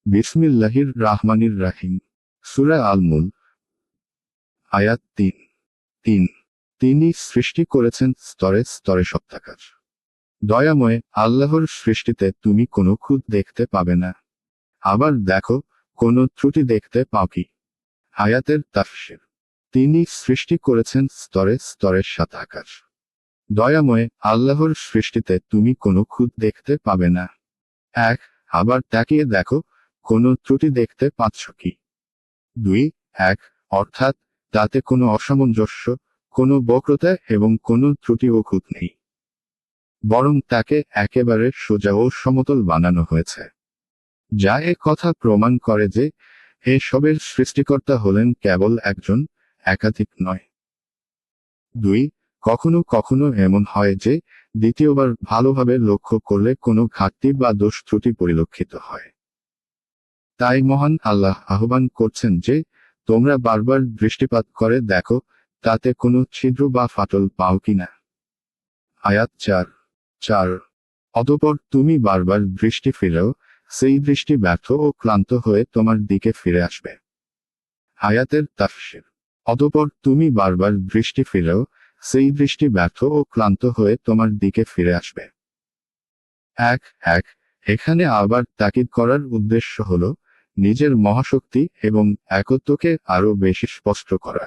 বিসমিল্লাহির রাহমানির রাহিম। সূরা আল মুলক, আয়াত ৩। তিনি সৃষ্টি করেছেন স্তরে স্তরে সত্তাকার। দয়াময় আল্লাহর সৃষ্টিতে তুমি কোনো খুঁত দেখতে পাবে না। আবার দেখো, কোনো ত্রুটি দেখতে পাও কি? আয়াতের তাফসীর। তিনি সৃষ্টি করেছেন স্তরে স্তরে সাত আকাশ। দয়াময় আল্লাহর সৃষ্টিতে তুমি কোনো খুঁত দেখতে পাবে না। আবার তাকিয়ে দেখো, কোনো ত্রুটি দেখতে পাচ্ছ কি? ২ অর্থাৎ তাতে কোনো অসামঞ্জস্য, কোনো বক্রতা এবং কোনো ত্রুটি ও খুঁত নেই। বরং তাকে একেবারে সোজা ও সমতল বানানো হয়েছে। যা এ কথা প্রমাণ করে যে এসবের সৃষ্টিকর্তা হলেন কেবল একজন, একাধিক নয়। ২ কখনো কখনো এমন হয় যে দ্বিতীয়বার ভালোভাবে লক্ষ্য করলে কোনো ঘাটতি বা দোষ ত্রুটি পরিলক্ষিত হয়। তাই মহান আল্লাহ আহ্বান করছেন যে তোমরা বারবার দৃষ্টিপাত করে দেখো, তাতে কোনো ছিদ্র বা ফাটল পাও কিনা। আয়াত ৪। অতঃপর তুমি বারবার দৃষ্টি ফিরেও, সেই দৃষ্টি ব্যর্থ ও ক্লান্ত হয়ে তোমার দিকে ফিরে আসবে। আয়াতের তাফসীর। অতঃপর তুমি বারবার দৃষ্টি ফিরেও, সেই দৃষ্টি ব্যর্থ ও ক্লান্ত হয়ে তোমার দিকে ফিরে আসবে। এখানে আবার তাকিদ করার উদ্দেশ্য হল নিজের মহাশক্তি এবং একত্বকে আরও বেশি স্পষ্ট করা।